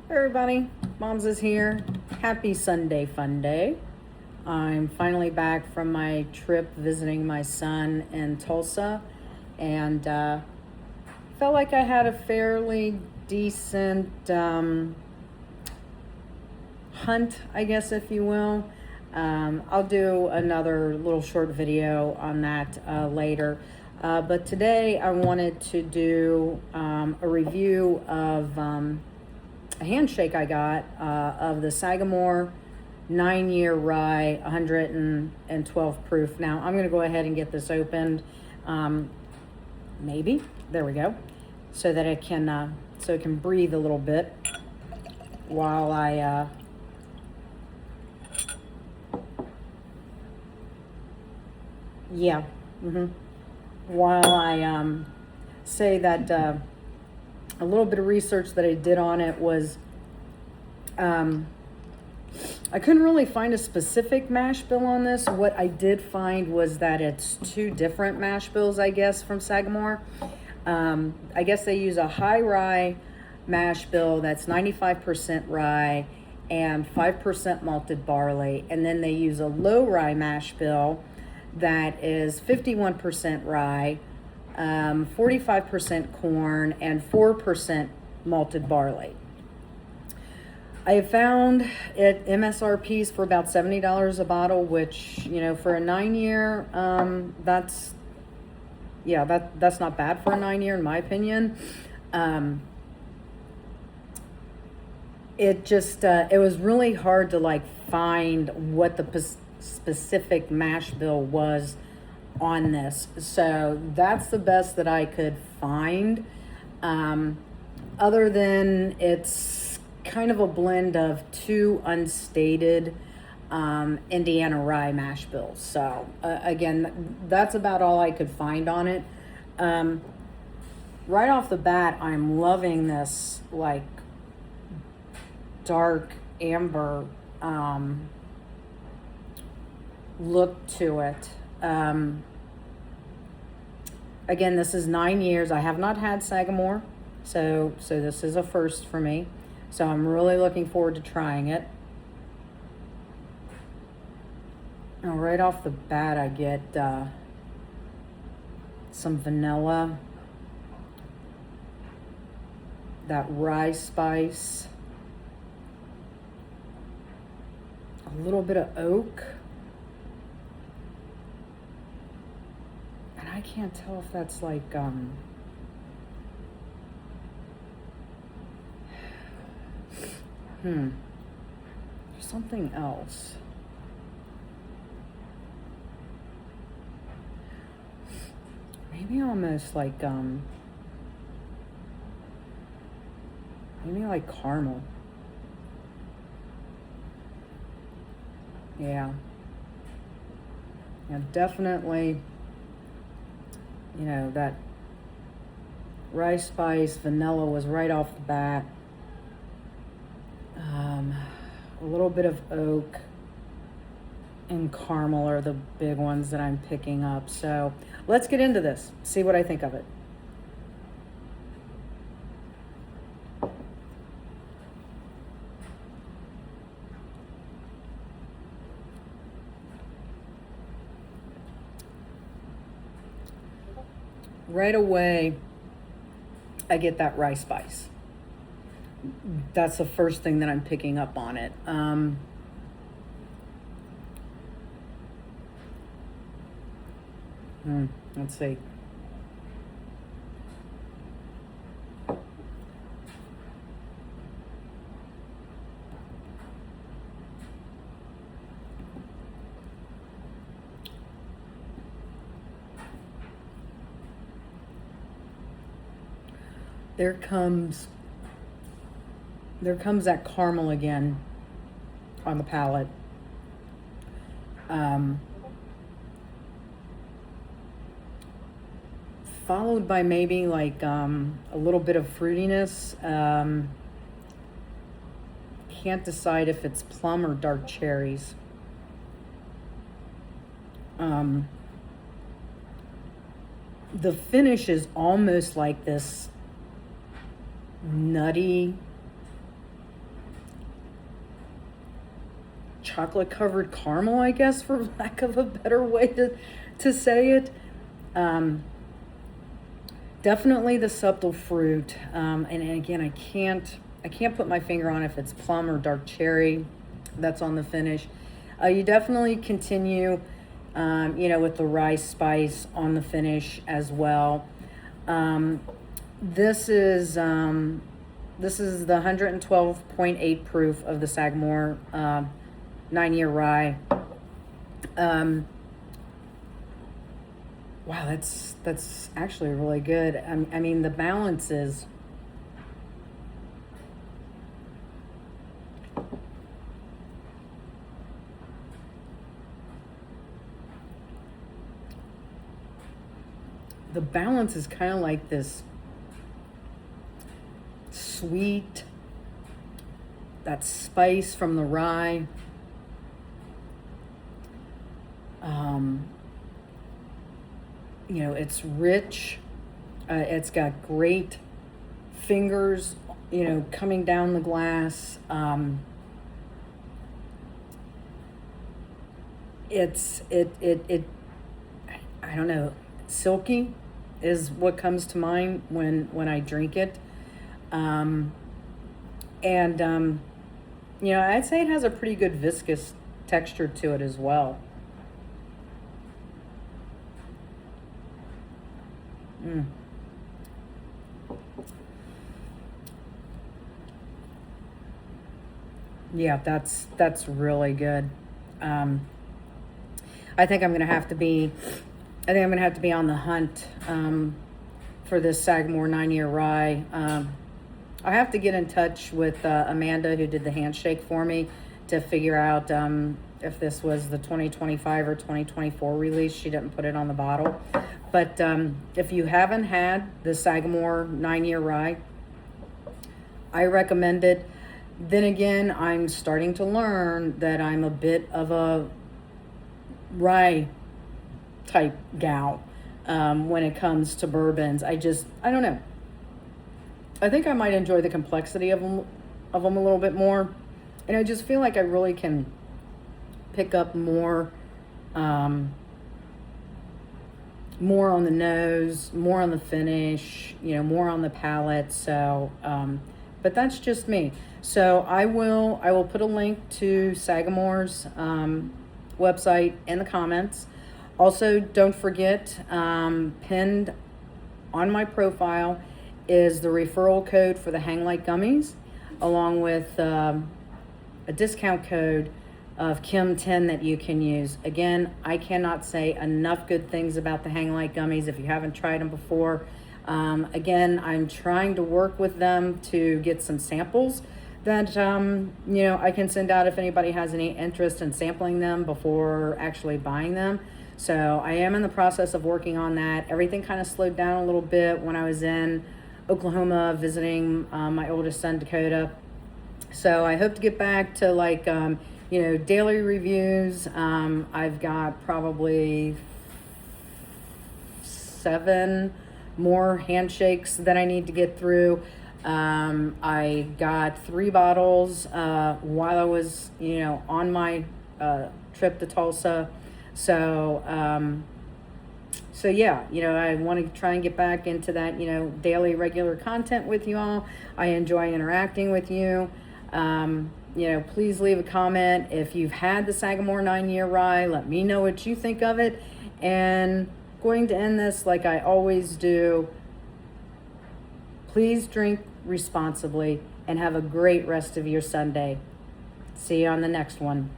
Hey everybody, Moms is here. Happy Sunday fun day. I'm finally back from my trip visiting my son in Tulsa, and felt like I had a fairly decent hunt, I guess, if you will. I'll do another little short video on that later. But today I wanted to do a review of a handshake I got of the Sagamore 9-year rye, 112 proof. Now I'm going to go ahead and get this opened. Maybe there we go, so that it can breathe a little bit while I while I say that a little bit of research that I did on it was I couldn't really find a specific mash bill on this. What I did find was that it's two different mash bills, I guess, from Sagamore. I guess they use a high rye mash bill that's 95% rye and 5% malted barley, and then they use a low rye mash bill that is 51% rye, 45% corn, and 4% malted barley. I have found it MSRPs for about $70 a bottle, which, you know, for a 9-year, that's not bad for a 9-year in my opinion. It was really hard to like find what the specific mash bill was on this, so that's the best that I could find, other than it's kind of a blend of two unstated Indiana rye mash bills. So again, that's about all I could find on it. Right off the bat, I'm loving this like dark amber look to it. Again, this is 9 years. I have not had Sagamore, so this is a first for me. So I'm really looking forward to trying it. Now, right off the bat, I get some vanilla, that rye spice, a little bit of oak. I can't tell if that's like there's something else. Maybe almost like maybe like caramel. Yeah, definitely. You know, that rice spice, vanilla was right off the bat. A little bit of oak and caramel are the big ones that I'm picking up. So let's get into this, see what I think of it. Right away, I get that rice spice. That's the first thing that I'm picking up on it. Let's see. There comes that caramel again on the palate. Followed by maybe like a little bit of fruitiness. Can't decide if it's plum or dark cherries. The finish is almost like this nutty chocolate covered caramel, I guess, for lack of a better way to say it. Definitely the subtle fruit. And again, I can't put my finger on if it's plum or dark cherry that's on the finish. You definitely continue, with the rice spice on the finish as well. This is the 112.8 proof of the Sagamore 9-year rye. Wow, that's actually really good. I mean, the balance is kind of like this sweet, that spice from the rye. It's rich. It's got great fingers, coming down the glass. I don't know, silky is what comes to mind when I drink it. I'd say it has a pretty good viscous texture to it as well. Yeah, that's really good. I think I'm gonna have to be on the hunt for this Sagamore 9-year rye. I have to get in touch with Amanda, who did the handshake for me, to figure out if this was the 2025 or 2024 release. She didn't put it on the bottle. But if you haven't had the Sagamore 9-year rye, I recommend it. Then again, I'm starting to learn that I'm a bit of a rye type gal when it comes to bourbons. I don't know. I think I might enjoy the complexity of them a little bit more. And I just feel like I really can pick up more on the nose, more on the finish, more on the palate. So, but that's just me. So I will put a link to Sagamore's website in the comments. Also, don't forget, pinned on my profile is the referral code for the Hang Light gummies, along with a discount code of Kim10 that you can use. Again, I cannot say enough good things about the Hang Light gummies if you haven't tried them before. Again, I'm trying to work with them to get some samples that I can send out if anybody has any interest in sampling them before actually buying them. So I am in the process of working on that. Everything kind of slowed down a little bit when I was in Oklahoma visiting my oldest son, Dakota. So I hope to get back to daily reviews. I've got probably 7 more handshakes that I need to get through. I got 3 bottles while I was, on my trip to Tulsa. So yeah, I want to try and get back into that, daily regular content with you all. I enjoy interacting with you. Please leave a comment if you've had the Sagamore 9-year rye. Let me know what you think of it. And going to end this like I always do. Please drink responsibly and have a great rest of your Sunday. See you on the next one.